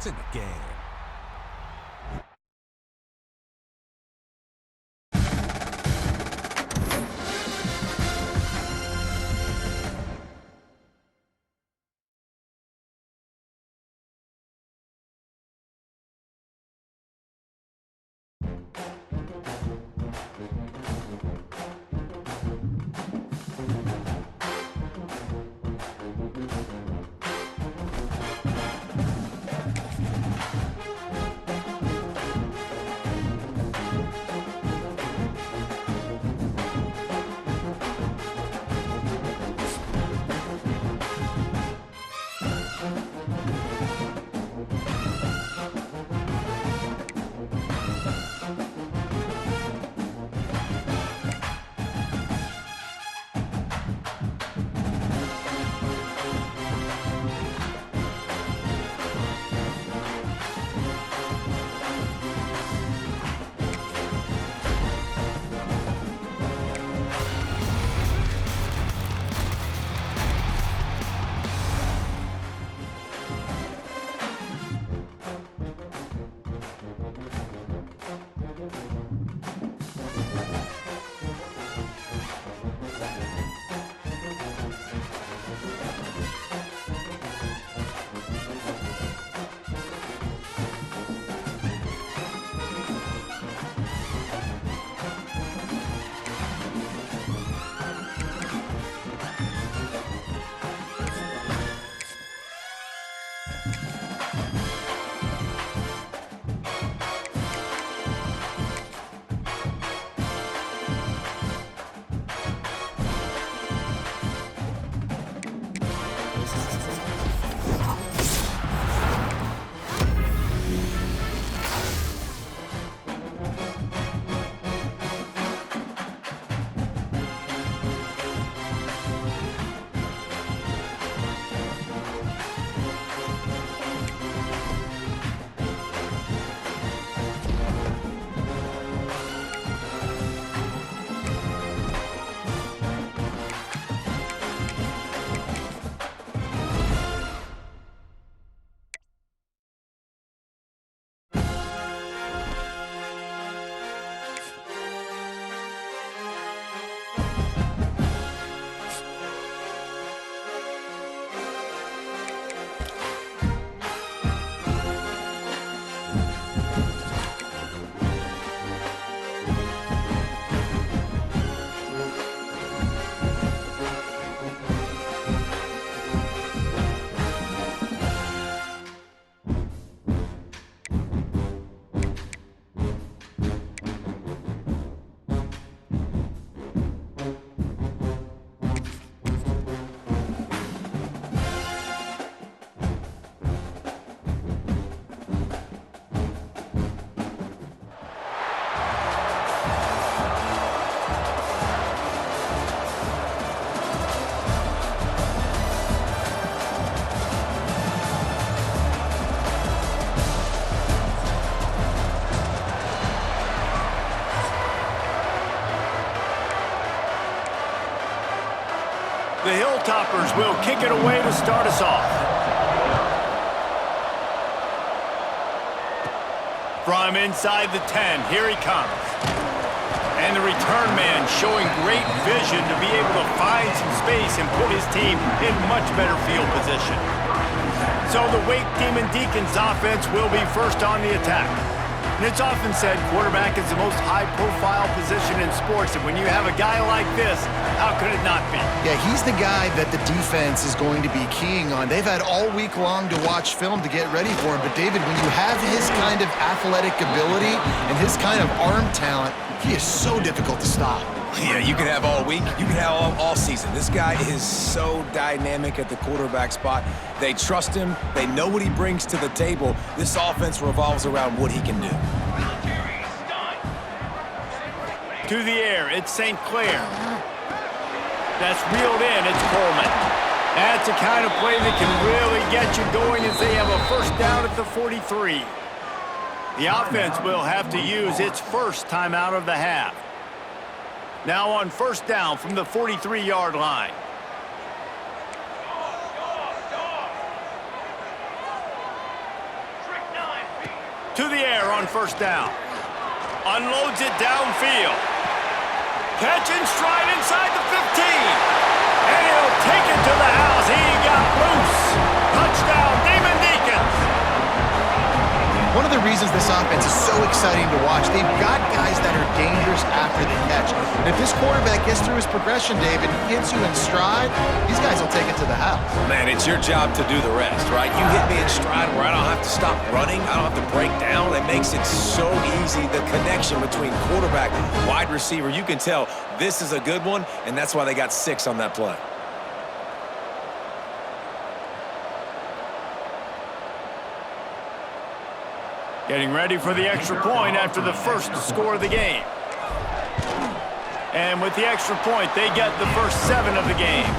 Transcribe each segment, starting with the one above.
It's in the game. The Hilltoppers will kick it away to start us off. From inside the 10, here he comes. And the return man showing great vision to be able to find some space and put his team in much better field position. So the Wake Demon Deacons offense will be first on the attack. And it's often said quarterback is the most high-profile position in sports, and when you have a guy like this, how could it not be? Yeah, he's the guy that the defense is going to be keying on. They've had all week long to watch film to get ready for him. But, David, when you have his kind of athletic ability and his kind of arm talent, he is so difficult to stop. Yeah, you can have all week, you can have all season. This guy is so dynamic at the quarterback spot. They trust him. They know what he brings to the table. This offense revolves around what he can do. To the air, it's St. Clair. That's reeled in, it's Coleman. That's the kind of play that can really get you going as they have a first down at the 43. The offense will have to use its first timeout of the half. Now on first down from the 43-yard line. To the air on first down. Unloads it downfield. Catch and stride inside the 15. And he'll take it to the house. He got loose. Touchdown, Damon Deacons. One of the reasons this offense is so exciting to watch, they've got guys that are dangerous after the catch. And if this quarterback gets through his progression, David, hits you in stride, these guys will take it to the house. Man, it's your job to do the rest, right? You hit me in stride where I don't have to stop running. I don't have to break down. It makes it so easy. The connection between quarterback, wide receiver, you can tell this is a good one, and that's why they got 6 on that play. Getting ready for the extra point after the first score of the game. And with the extra point, they get the first 7 of the game.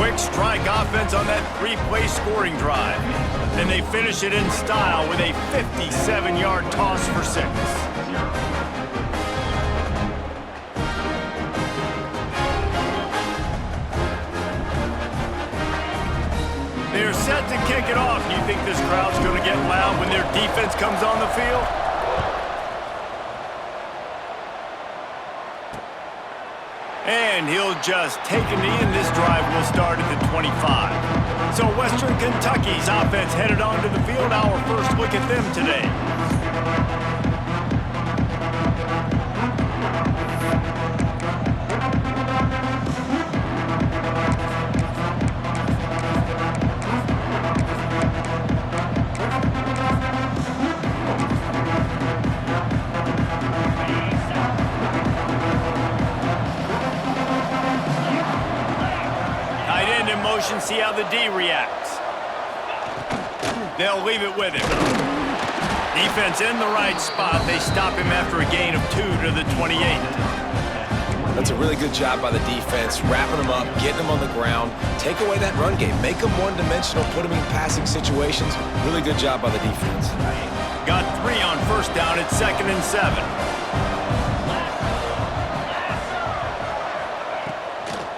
Quick strike offense on that 3-play scoring drive. And they finish it in style with a 57-yard toss for 6. They're set to kick it off. You think this crowd's going to get loud when their defense comes on the field? And he'll just take a knee, and this drive will start at the 25. So Western Kentucky's offense headed onto the field. Our first look at them today. See how the D reacts. They'll leave it with him. Defense in the right spot. They stop him after a gain of 2 to the 28. That's a really good job by the defense, wrapping them up, getting them on the ground, take away that run game, make them one-dimensional, put them in passing situations. Really good job by the defense. Got 3 on first down at 2nd and 7.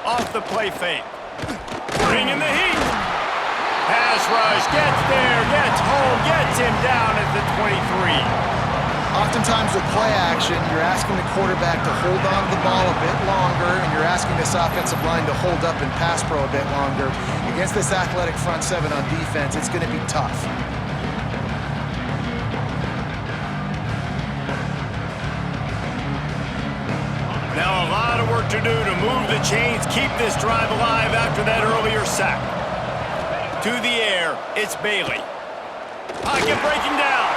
Off the play fake. Bringing the heat. Pass rush, gets there, gets home, gets him down at the 23. Oftentimes with play action, you're asking the quarterback to hold on to the ball a bit longer, and you're asking this offensive line to hold up in pass pro a bit longer. Against this athletic front 7 on defense, it's going to be tough. Now a lot of work to do to move the chains, keep this drive alive after that earlier sack. To the air, it's Bailey. Pocket breaking down.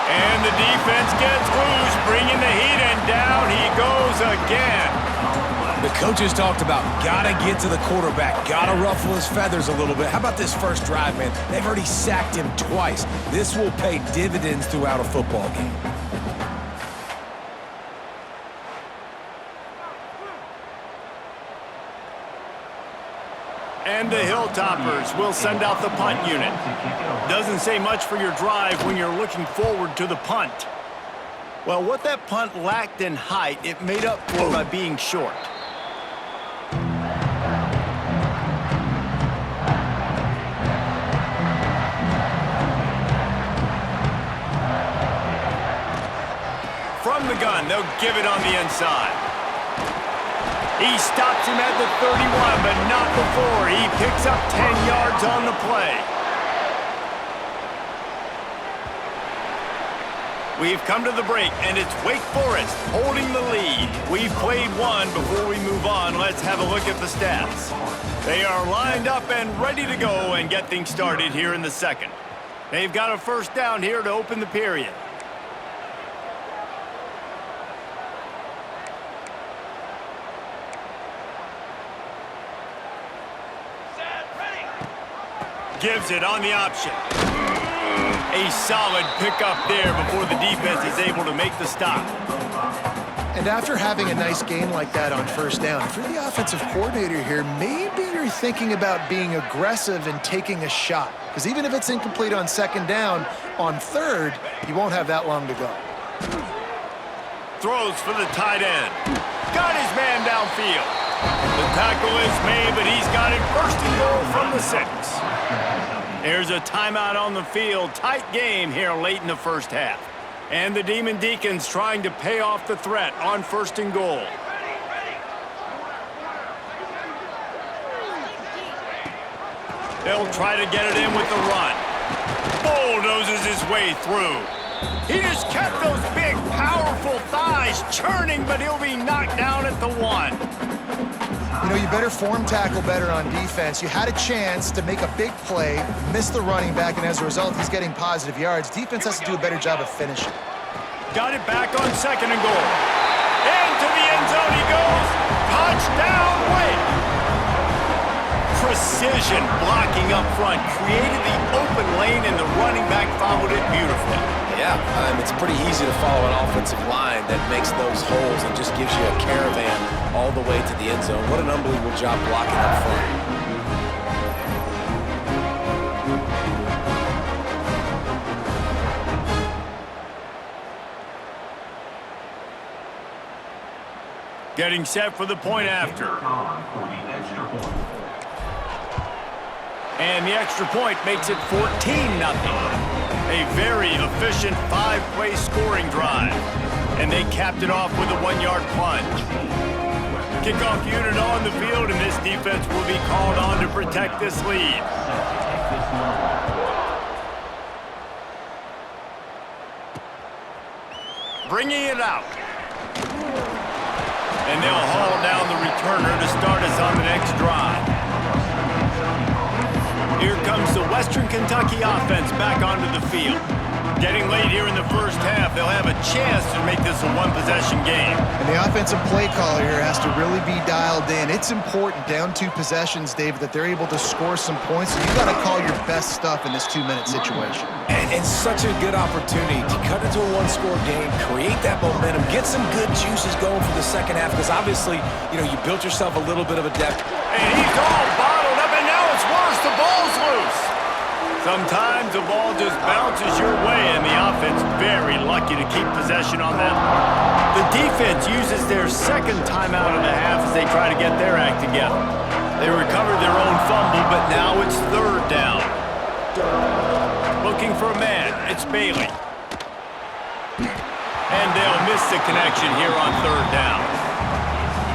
And the defense gets loose, bringing the heat, and down he goes again. The coaches talked about gotta get to the quarterback, gotta ruffle his feathers a little bit. How about this first drive, man? They've already sacked him twice. This will pay dividends throughout a football game. And the Hilltoppers will send out the punt unit. Doesn't say much for your drive when you're looking forward to the punt. Well, what that punt lacked in height, it made up for by being short. From the gun, they'll give it on the inside. He stops him at the 31, but not before. He picks up 10 yards on the play. We've come to the break, and it's Wake Forest holding the lead. We've played one. Before we move on, let's have a look at the stats. They are lined up and ready to go and get things started here in the second. They've got a first down here to open the period. Gives it on the option. A solid pickup there before the defense is able to make the stop. And after having a nice gain like that on first down, if you're the offensive coordinator here, maybe you're thinking about being aggressive and taking a shot. Because even if it's incomplete on second down, on third, you won't have that long to go. Throws for the tight end. Got his man downfield. The tackle is made, but he's got it first and goal from the 6. There's a timeout on the field. Tight game here late in the first half. And the Demon Deacons trying to pay off the threat on 1st and goal. They'll try to get it in with the run. Bulldozes his way through. He just kept those big, powerful thighs churning, but he'll be knocked down at the 1. You know, you better form tackle better on defense. You had a chance to make a big play, miss the running back, and as a result, he's getting positive yards. Defense has to do a better job of finishing. Got it back on 2nd and goal. Into the end zone he goes. Touchdown, Wake. Precision blocking up front. Created the open lane, and the running back followed it beautifully. Yeah, it's pretty easy to follow an offensive line that makes those holes and just gives you a caravan all the way to the end zone. What an unbelievable job blocking up front. Getting set for the point after. And the extra point makes it 14-0. A very efficient 5-play scoring drive. And they capped it off with a 1-yard plunge. Kickoff unit on the field, and this defense will be called on to protect this lead. Bringing it out. And they'll haul down the returner to start us on the next drive. Here comes the Western Kentucky offense back onto the field. Getting late here in the first half, they'll have a chance to make this a one-possession game. And the offensive play caller here has to really be dialed in. It's important, down 2 possessions, David, that they're able to score some points. So you got to call your best stuff in this 2-minute situation. And such a good opportunity to cut into a 1-score game, create that momentum, get some good juices going for the second half, because obviously, you know, you built yourself a little bit of a depth. And he's all bottled up, and now it's worse. The ball's loose. Sometimes the ball just bounces your way, and the offense very lucky to keep possession on that. The defense uses their second timeout of the half as they try to get their act together. They recovered their own fumble, but now it's 3rd down. Looking for a man, it's Bailey. And they'll miss the connection here on 3rd down.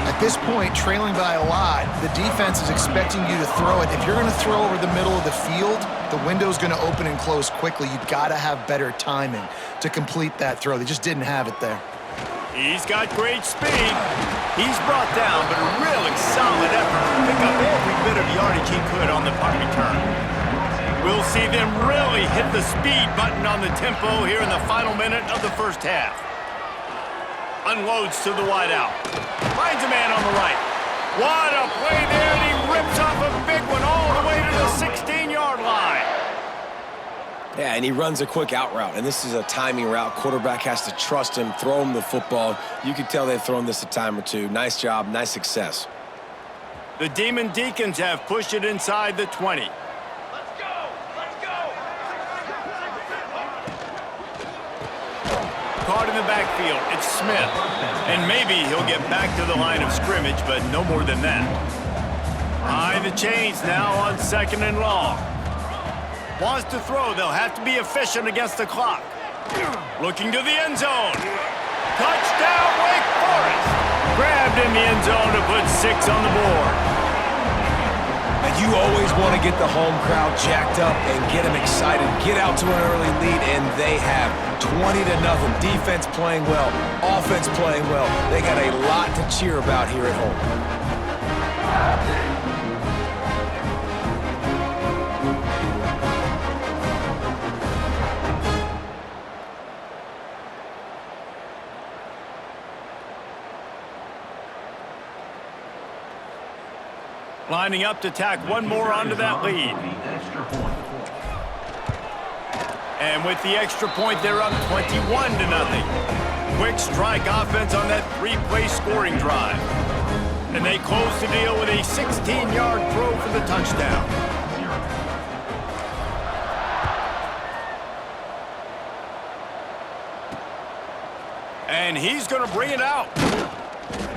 At this point, trailing by a lot, the defense is expecting you to throw it. If you're going to throw over the middle of the field, the window's going to open and close quickly. You've got to have better timing to complete that throw. They just didn't have it there. He's got great speed. He's brought down, but a really solid effort to pick up every bit of yardage he could on the punt return. We'll see them really hit the speed button on the tempo here in the final minute of the first half. Unloads to the wideout. Finds a man on the right. What a play there, and he rips off a big one all the way to the 16-yard line. Yeah, and he runs a quick out route, and this is a timing route. Quarterback has to trust him, throw him the football. You can tell they've thrown this a time or two. Nice job, nice success. The Demon Deacons have pushed it inside the 20. Let's go! Let's go! Caught in the backfield, it's Smith. And maybe he'll get back to the line of scrimmage, but no more than that. Behind the chains now on 2nd and long. Wants to throw, they'll have to be efficient against the clock. Looking to the end zone. Touchdown, Wake Forest! Grabbed in the end zone to put 6 on the board. And you always want to get the home crowd jacked up and get them excited. Get out to an early lead, and they have 20-0. Defense playing well, offense playing well. They got a lot to cheer about here at home. Lining up to tack one more onto that lead. And with the extra point, they're up 21-0. Quick strike offense on that 3-play scoring drive. And they close the deal with a 16-yard throw for the touchdown. And he's going to bring it out.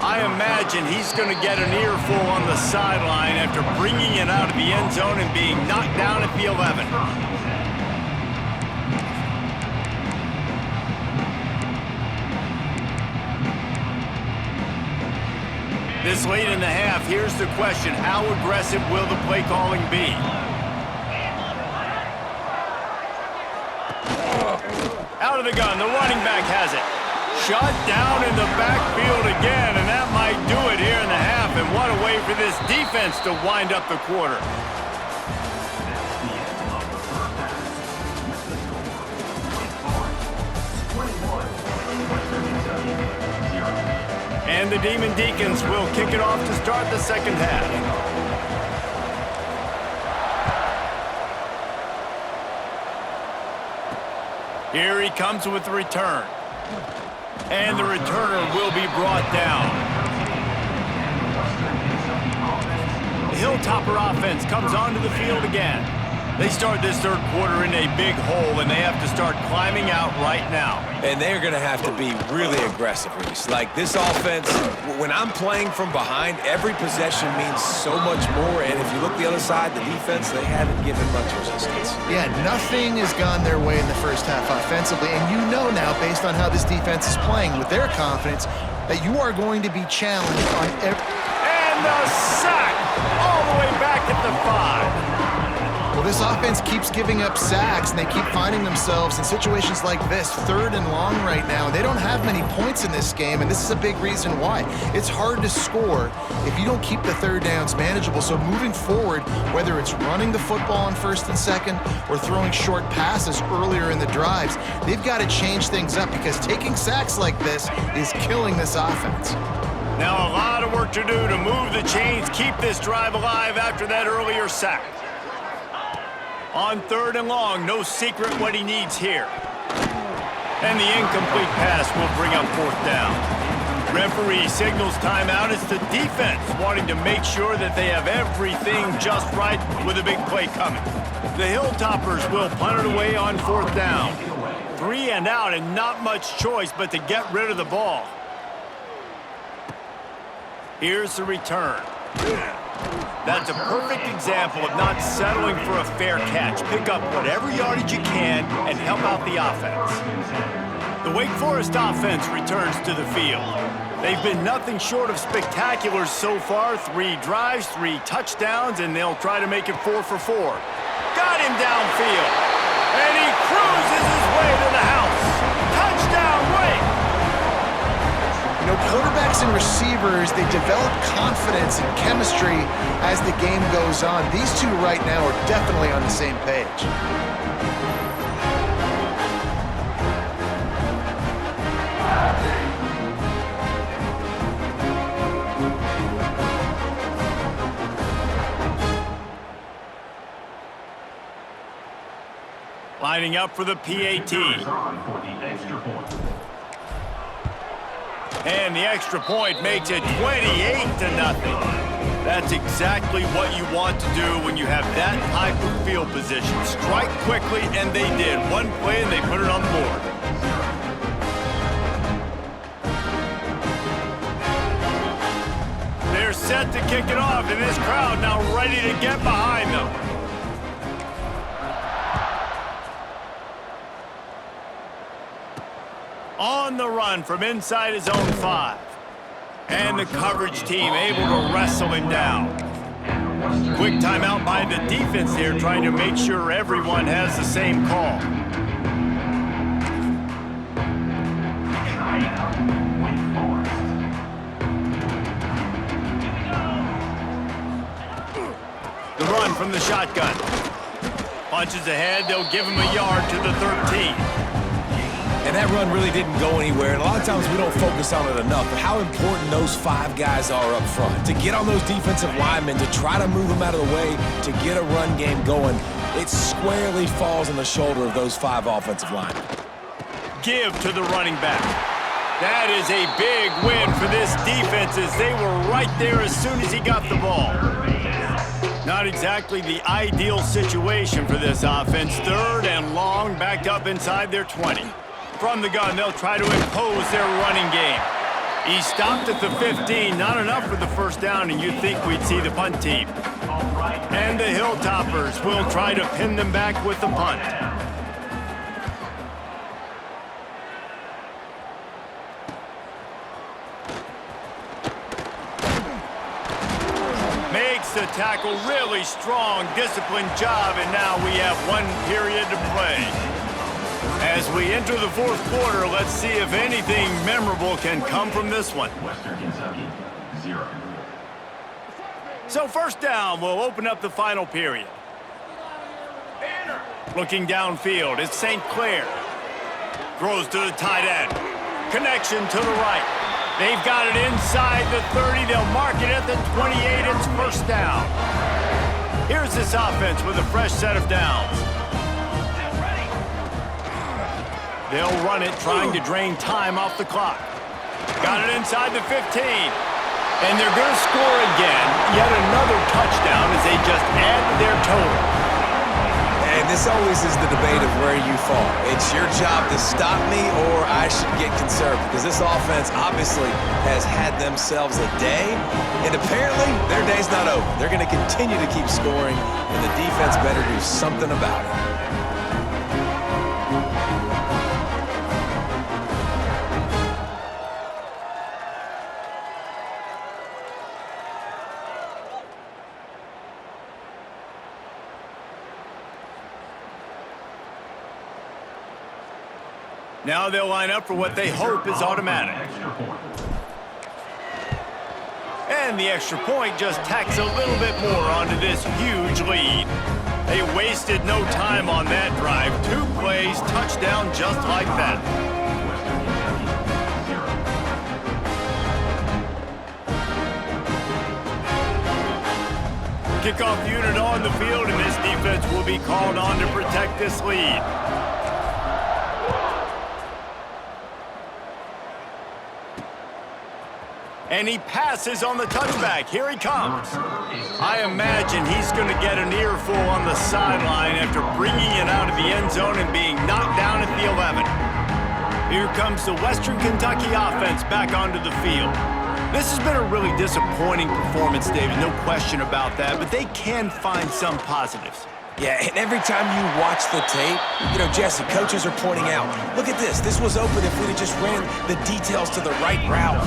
I imagine he's going to get an earful on the sideline after bringing it out of the end zone and being knocked down at the 11. This late in the half, here's the question: how aggressive will the play calling be? Out of the gun, the running back has it. Shut down in the backfield again, and that might do it here in the half. And what a way for this defense to wind up the quarter. And the Demon Deacons will kick it off to start the second half. Here he comes with the return. And the returner will be brought down. The Hilltopper offense comes onto the field again. They start this third quarter in a big hole, and they have to start climbing out right now. And they're going to have to be really aggressive, Reese. Like, this offense, when I'm playing from behind, every possession means so much more. And if you look the other side, the defense, they haven't given much resistance. Yeah, nothing has gone their way in the first half offensively. And you know now, based on how this defense is playing with their confidence, that you are going to be challenged on every... And the sack all the way back at the 5. Well, this offense keeps giving up sacks, and they keep finding themselves in situations like this, third and long right now. They don't have many points in this game, and this is a big reason why. It's hard to score if you don't keep the third downs manageable. So moving forward, whether it's running the football on first and second or throwing short passes earlier in the drives, they've got to change things up because taking sacks like this is killing this offense. Now a lot of work to do to move the chains, keep this drive alive after that earlier sack. On third and long, no secret what he needs here. And the incomplete pass will bring up fourth down. Referee signals timeout. It's the defense wanting to make sure that they have everything just right with a big play coming. The Hilltoppers will punt it away on fourth down. 3 and out, and not much choice but to get rid of the ball. Here's the return. That's a perfect example of not settling for a fair catch. Pick up whatever yardage you can and help out the offense. The Wake Forest offense returns to the field. They've been nothing short of spectacular so far. 3 drives, 3 touchdowns, and they'll try to make it 4 for 4. Got him downfield, and he cruises his way to the house. Touchdown, Wake! You know, quarterbacks and receivers, they develop confidence and chemistry as the game goes on. These two right now are definitely on the same page. Lining up for the PAT. And the extra point makes it 28-0. That's exactly what you want to do when you have that type of field position. Strike quickly, and they did. One play, and they put it on the board. They're set to kick it off, and this crowd now ready to get behind them. On the run from inside his own 5. And the coverage team able to wrestle him down. Quick timeout by the defense here, trying to make sure everyone has the same call. The run from the shotgun. Punches ahead, they'll give him a yard to the 13. And that run really didn't go anywhere, and a lot of times we don't focus on it enough, but how important those 5 guys are up front. To get on those defensive linemen, to try to move them out of the way, to get a run game going, it squarely falls on the shoulder of those 5 offensive linemen. Give to the running back. That is a big win for this defense as they were right there as soon as he got the ball. Not exactly the ideal situation for this offense. Third and long, backed up inside their 20. From the gun, they'll try to impose their running game. He stopped at the 15, not enough for the first down, and you'd think we'd see the punt team. And the Hilltoppers will try to pin them back with the punt. Makes the tackle really strong, disciplined job, and now we have 1 period to play. As we enter the fourth quarter, let's see if anything memorable can come from this one. Western Kentucky, 0. So first down, we'll open up the final period. Looking downfield, it's St. Clair. Throws to the tight end. Connection to the right. They've got it inside the 30. They'll mark it at the 28. It's first down. Here's this offense with a fresh set of downs. They'll run it, trying to drain time off the clock. Got it inside the 15. And they're going to score again. Yet another touchdown as they just add to their total. And this always is the debate of where you fall. It's your job to stop me or I should get conservative. Because this offense obviously has had themselves a day. And apparently their day's not over. They're going to continue to keep scoring. And the defense better do something about it. Now they'll line up for what they hope is automatic. And the extra point just tacks a little bit more onto this huge lead. They wasted no time on that drive. 2 plays, touchdown just like that. Kickoff unit on the field, and this defense will be called on to protect this lead. And he passes on the touchback. Here he comes. I imagine he's going to get an earful on the sideline after bringing it out of the end zone and being knocked down at the 11. Here comes the Western Kentucky offense back onto the field. This has been a really disappointing performance, David, no question about that, but they can find some positives. Yeah, and every time you watch the tape, Jesse, coaches are pointing out, look at this. This was open if we'd have just ran the details to the right route,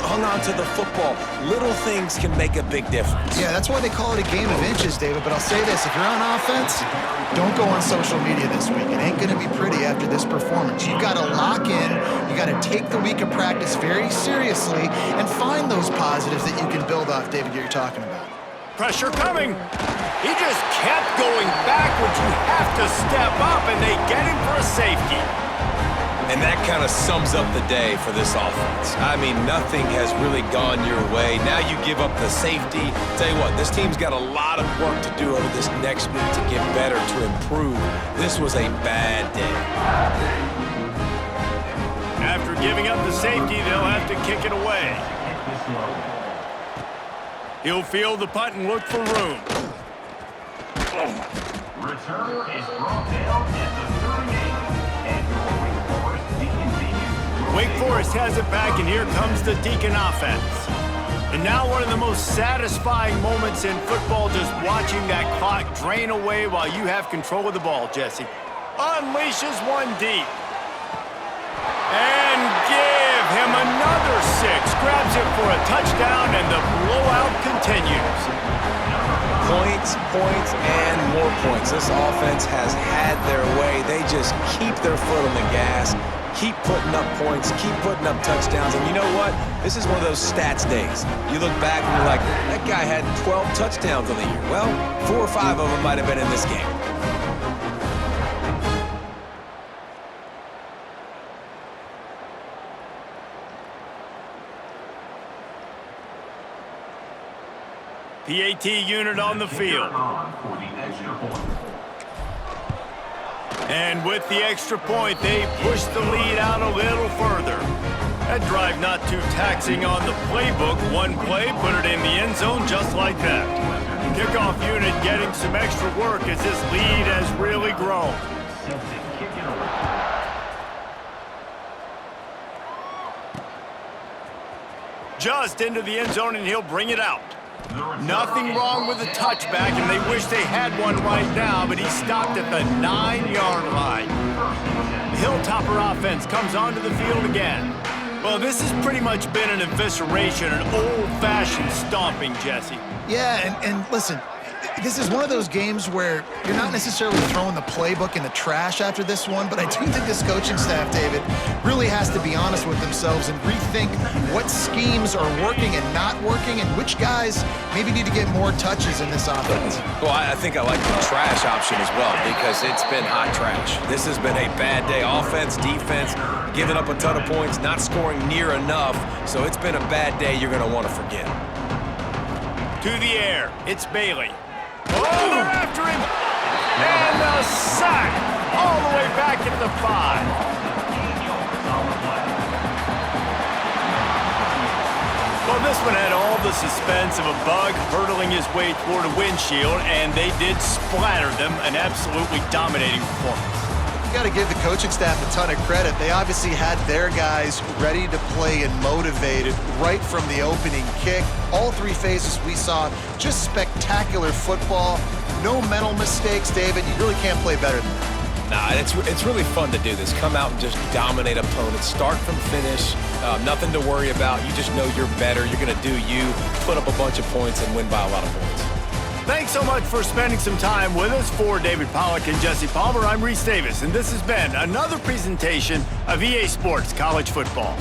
hung on to the football. Little things can make a big difference. Yeah, that's why they call it a game of inches, David. But I'll say this, if you're on offense, don't go on social media this week. It ain't going to be pretty after this performance. You've got to lock in. You got to take the week of practice very seriously and find those positives that you can build off, David, you're talking about. Pressure coming. He just kept going backwards. You have to step up, and they get him for a safety. And that kind of sums up the day for this offense. I mean, nothing has really gone your way. Now you give up the safety. Tell you what, this team's got a lot of work to do over this next week to get better, to improve. This was a bad day. After giving up the safety, they'll have to kick it away. He'll field the punt and look for room. Returner is brought down at the 38, and your Wake Forest Deacon continues. Wake Forest has it back, and here comes the Deacon offense. And now one of the most satisfying moments in football, just watching that clock drain away while you have control of the ball, Jesse. Unleashes one deep. And give him another 6. Grabs it for a touchdown, and the blowout continues. Points, and more points. This offense has had their way. They just keep their foot on the gas, keep putting up points, keep putting up touchdowns. And you know what? This is one of those stats days. You look back and you're like, that guy had 12 touchdowns on the year. Well, 4 or 5 of them might have been in this game. PAT unit on the field. And with the extra point, they push the lead out a little further. That drive not too taxing on the playbook. One play, put it in the end zone just like that. Kickoff unit getting some extra work as this lead has really grown. just into the end zone, and he'll bring it out. Nothing wrong with the touchback, and they wish they had one right now, but he stopped at the 9-yard line. The Hilltopper offense comes onto the field again. Well, this has pretty much been an evisceration, an old-fashioned stomping, Jesse. Yeah, and listen, this is one of those games where you're not necessarily throwing the playbook in the trash after this one, but I do think this coaching staff, David, really has to be honest with themselves and rethink what schemes are working and not working and which guys maybe need to get more touches in this offense. Well, I think I like the trash option as well because it's been hot trash. This has been a bad day. Offense, defense, giving up a ton of points, not scoring near enough. So it's been a bad day you're going to want to forget. To the air, it's Bailey. Oh, they're after him! And a sack all the way back at the 5. Well, this one had all the suspense of a bug hurtling his way toward a windshield, and they did splatter them, an absolutely dominating performance. You got to give the coaching staff a ton of credit. They obviously had their guys ready to play and motivated right from the opening kick. All three phases we saw, just spectacular football. No mental mistakes, David. You really can't play better than that. Nah, it's really fun to do this. Come out and just dominate opponents. Start from finish. Nothing to worry about. You just know you're better. You're going to do you, put up a bunch of points, and win by a lot of points. Thanks so much for spending some time with us. For David Pollack and Jesse Palmer, I'm Reese Davis, and this has been another presentation of EA Sports College Football.